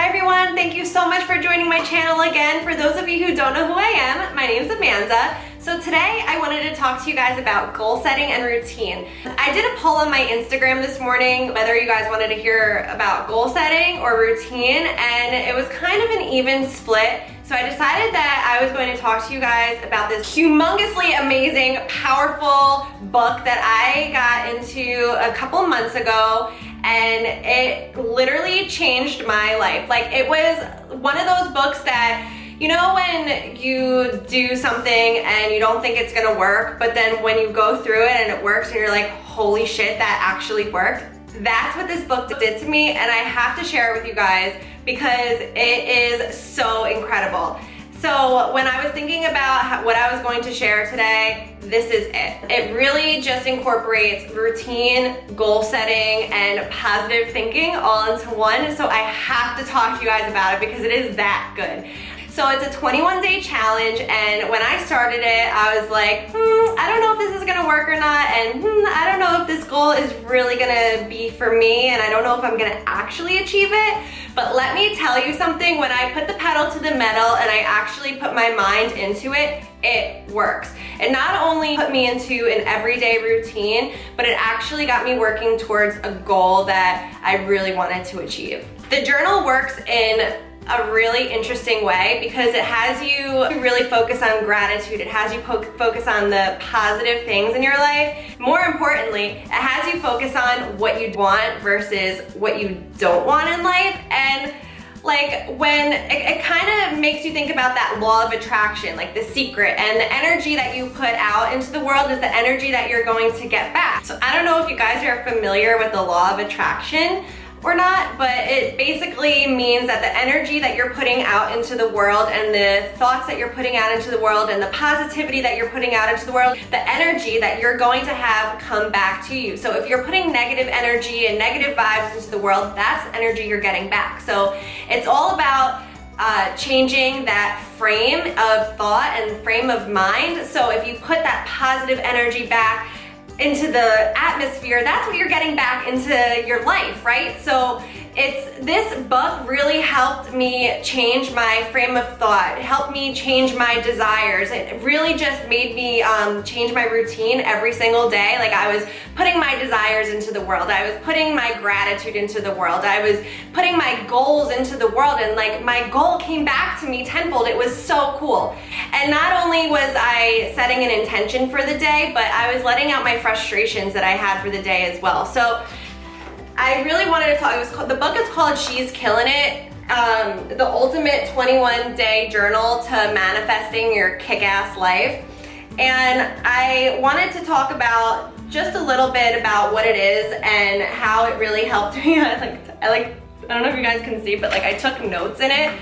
everyone, thank you so much for joining my channel again. For those of you who don't know who I am, my name is Amanda. So today I wanted to talk to you guys about goal setting and routine. I did a poll on my Instagram this morning whether you guys wanted to hear about goal setting or routine, and it was kind of an even split. So I decided that I was going to talk to you guys about this humongously amazing, powerful book that I got into a couple months ago, and it literally changed my life. Like, it was one of those books that, you know, when you do something and you don't think it's gonna work, but then when you go through it and it works and you're like, holy shit, that actually worked. That's what this book did to me, and I have to share it with you guys because it is so incredible. So when I was thinking about what I was going to share today, this is it. It really just incorporates routine, goal setting, and positive thinking all into one. So I have to talk to you guys about it because it is that good. So it's a 21-day challenge, and when I started it, I was like, I don't know if this is gonna work or not, and I don't know if this goal is really gonna be for me, and I don't know if I'm gonna actually achieve it. But let me tell you something, when I put the pedal to the metal and I actually put my mind into it, it works. It not only put me into an everyday routine, but it actually got me working towards a goal that I really wanted to achieve. The journal works in a really interesting way because it has you really focus on gratitude. It has you focus on the positive things in your life. More importantly, it has you focus on what you want versus what you don't want in life. And like, when it kind of makes you think about that law of attraction, like The Secret, and the energy that you put out into the world is the energy that you're going to get back. So I don't know if you guys are familiar with the law of attraction or not, but it basically means that the energy that you're putting out into the world and the thoughts that you're putting out into the world and the positivity that you're putting out into the world, the energy that you're going to have come back to you. So if you're putting negative energy and negative vibes into the world, that's the energy you're getting back. So it's all about changing that frame of thought and frame of mind. So if you put that positive energy back into the atmosphere, that's what you're getting back into your life, right? So this book really helped me change my frame of thought. It helped me change my desires. It really just made me change my routine every single day. Like, I was putting my desires into the world. I was putting my gratitude into the world. I was putting my goals into the world, and like, my goal came back to me tenfold. It was so cool. And not only was I setting an intention for the day, but I was letting out my frustrations that I had for the day as well. So I really wanted to talk. The book is called She's Killing It, the ultimate 21-day journal to manifesting your kick-ass life. And I wanted to talk about just a little bit about what it is and how it really helped me. I don't know if you guys can see, but like, I took notes in it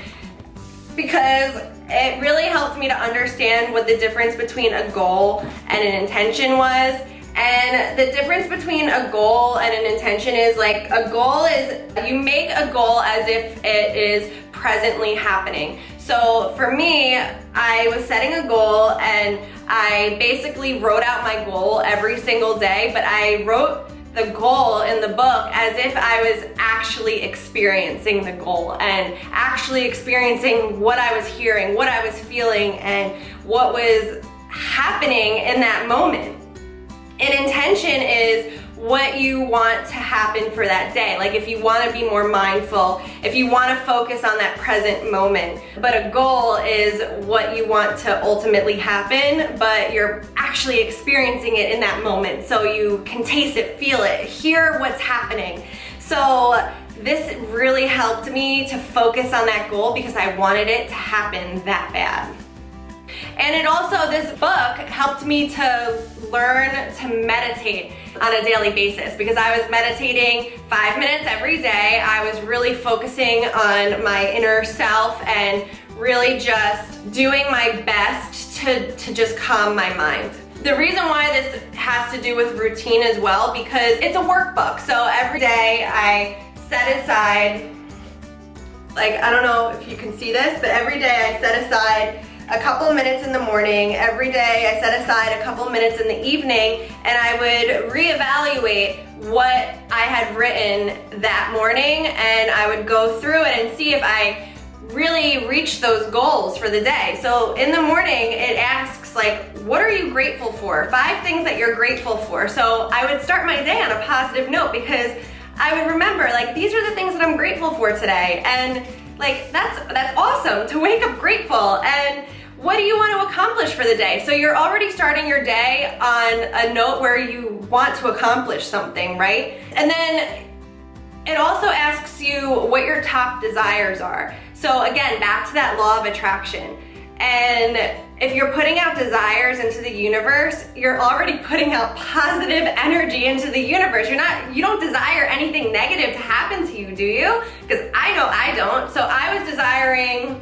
because it really helped me to understand what the difference between a goal and an intention was. And the difference between a goal and an intention is, like, a goal is, you make a goal as if it is presently happening. So for me, I was setting a goal and I basically wrote out my goal every single day, but I wrote the goal in the book as if I was actually experiencing the goal and actually experiencing what I was hearing, what I was feeling, and what was happening in that moment. An intention is what you want to happen for that day. Like, if you want to be more mindful, if you want to focus on that present moment. But a goal is what you want to ultimately happen, but you're actually experiencing it in that moment. So you can taste it, feel it, hear what's happening. So this really helped me to focus on that goal because I wanted it to happen that bad. And it also, this book helped me to learn to meditate on a daily basis because I was meditating 5 minutes every day. I was really focusing on my inner self and really just doing my best to just calm my mind. The reason why this has to do with routine as well, because it's a workbook. So every day I set aside, like, I don't know if you can see this, but every day I set aside a couple minutes in the morning. Every day I set aside a couple minutes in the evening, and I would reevaluate what I had written that morning, and I would go through it and see if I really reached those goals for the day. So in the morning, it asks like, what are you grateful for? 5 things that you're grateful for. So I would start my day on a positive note because I would remember like, these are the things that I'm grateful for today. And like, that's awesome to wake up grateful. And what do you want to accomplish for the day? So you're already starting your day on a note where you want to accomplish something, right? And then it also asks you what your top desires are. So again, back to that law of attraction. And if you're putting out desires into the universe, you're already putting out positive energy into the universe. You don't desire anything negative to happen to you, do you? Because I know I don't. So I was desiring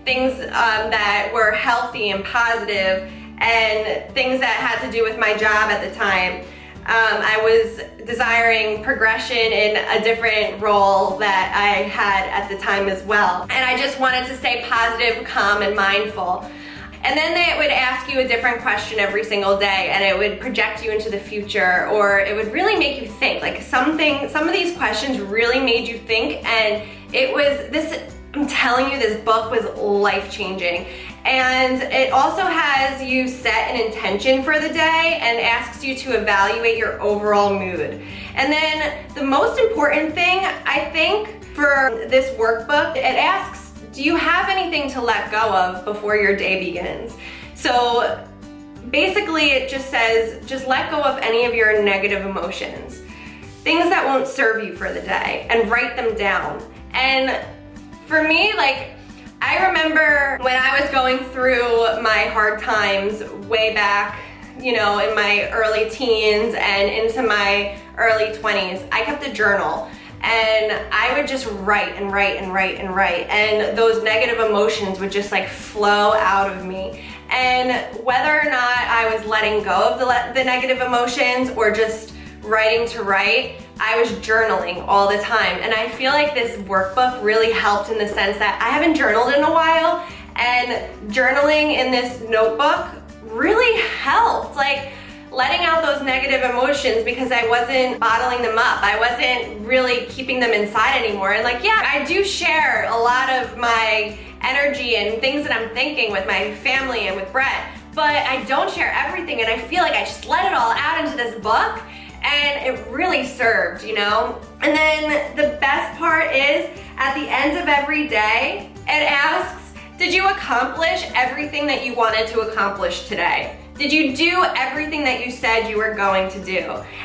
things that were healthy and positive, and things that had to do with my job at the time. I was desiring progression in a different role that I had at the time as well. And I just wanted to stay positive, calm, and mindful. And then they would ask you a different question every single day, and it would project you into the future, or it would really make you think. Like some of these questions really made you think, and I'm telling you, this book was life-changing. And it also has you set an intention for the day and asks you to evaluate your overall mood. And then the most important thing, I think, for this workbook, it asks, do you have anything to let go of before your day begins? So basically it just says, just let go of any of your negative emotions, things that won't serve you for the day, and write them down. And for me, like, I remember when I was going through my hard times way back, in my early teens and into my early 20s, I kept a journal, and I would just write and write and write and write, and those negative emotions would just like flow out of me. And whether or not I was letting go of the negative emotions or just writing to write, I was journaling all the time. And I feel like this workbook really helped in the sense that I haven't journaled in a while, and journaling in this notebook really helped, like letting out those negative emotions, because I wasn't bottling them up. I wasn't really keeping them inside anymore. And like, yeah, I do share a lot of my energy and things that I'm thinking with my family and with Brett, but I don't share everything, and I feel like I just let it all out into this book. And it really served, And then the best part is, at the end of every day, it asks, did you accomplish everything that you wanted to accomplish today? Did you do everything that you said you were going to do?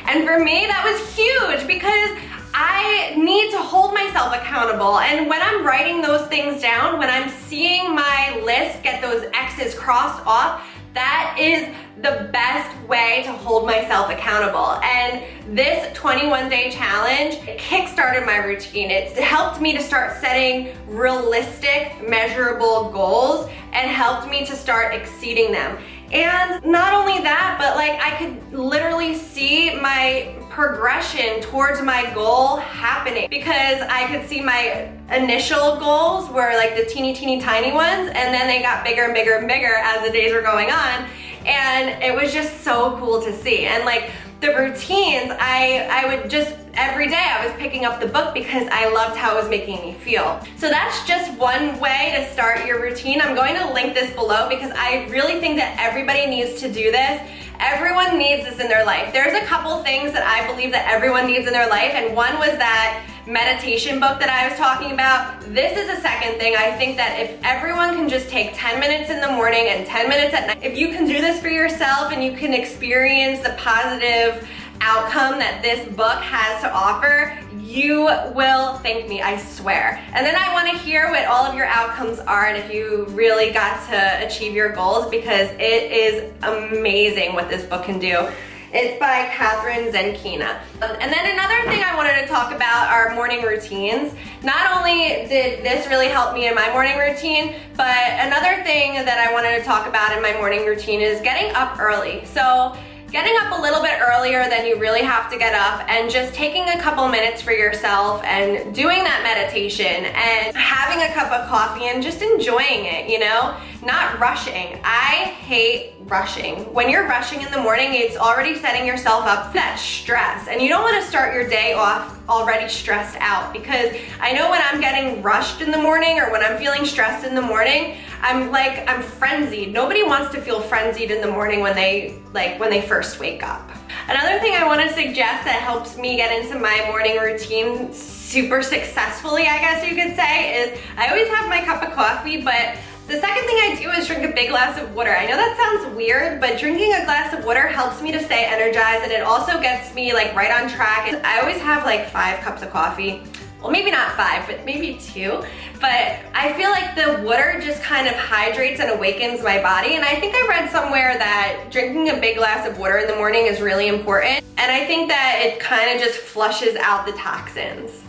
And for me, that was huge, because I need to hold myself accountable. And when I'm writing those things down, when I'm seeing my list get those X's crossed off, that is the best way to hold myself accountable. And this 21-day challenge kickstarted my routine. It helped me to start setting realistic, measurable goals, and helped me to start exceeding them. And not only that, but like I could literally see my progression towards my goal happening, because I could see my initial goals were like the teeny tiny ones, and then they got bigger and bigger and bigger as the days were going on. And it was just so cool to see. And like the routines, I would just, every day I was picking up the book because I loved how it was making me feel. So that's just one way to start your routine. I'm going to link this below because I really think that everybody needs to do this. Everyone needs this in their life. There's a couple things that I believe that everyone needs in their life, and one was that meditation book that I was talking about. This is a second thing. I think that if everyone can just take 10 minutes in the morning and 10 minutes at night, if you can do this for yourself and you can experience the positive outcome that this book has to offer, you will thank me, I swear. And then I want to hear what all of your outcomes are and if you really got to achieve your goals, because it is amazing what this book can do. It's by Catherine Zenkina. And then another thing I wanted to talk about are morning routines. Not only did this really help me in my morning routine, but another thing that I wanted to talk about in my morning routine is getting up early. So getting up a little bit earlier than you really have to get up, and just taking a couple minutes for yourself and doing that meditation and having a cup of coffee and just enjoying it, you know? not rushing. I hate rushing. When you're rushing in the morning, it's already setting yourself up for that stress, and you don't want to start your day off already stressed out, because I know when I'm getting rushed in the morning or when I'm feeling stressed in the morning, I'm frenzied. Nobody wants to feel frenzied in the morning when they first wake up. Another thing I want to suggest that helps me get into my morning routine super successfully, I guess you could say, is I always have my cup of coffee, but the second thing I do is drink a big glass of water. I know that sounds weird, but drinking a glass of water helps me to stay energized, and it also gets me like right on track. I always have like 5 cups of coffee. Well, maybe not 5, but maybe 2. But I feel like the water just kind of hydrates and awakens my body. And I think I read somewhere that drinking a big glass of water in the morning is really important. And I think that it kind of just flushes out the toxins.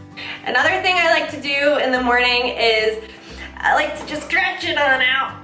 Another thing I like to do in the morning is I like to just stretch it on out.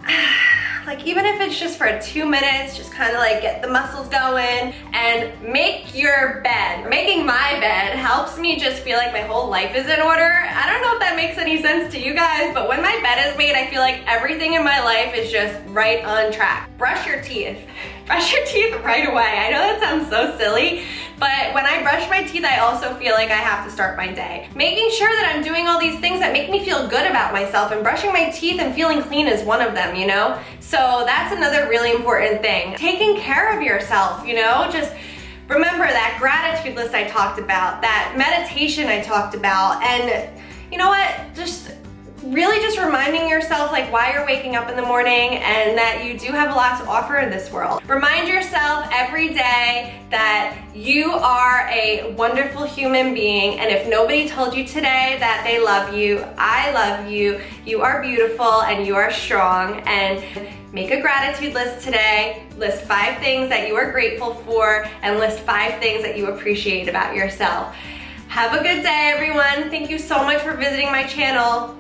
Like even if it's just for 2 minutes, just kind of like get the muscles going and make your bed. Making my bed helps me just feel like my whole life is in order. I don't know if that makes any sense to you guys, but when my bed is made, I feel like everything in my life is just right on track. Brush your teeth. Brush your teeth right away. I know that sounds so silly, but when I brush my teeth, I also feel like I have to start my day. Making sure that I'm doing all these things that make me feel good about myself, and brushing my teeth and feeling clean is one of them, you know? So that's another really important thing. Taking care of yourself, you know? Just remember that gratitude list I talked about, that meditation I talked about, and you know what? Really just reminding yourself like why you're waking up in the morning and that you do have a lot to offer in this world. Remind yourself every day that you are a wonderful human being, and if nobody told you today that they love you, I love you. You are beautiful and you are strong. And make a gratitude list today. List 5 things that you are grateful for, and list 5 things that you appreciate about yourself. Have a good day, everyone. Thank you so much for visiting my channel.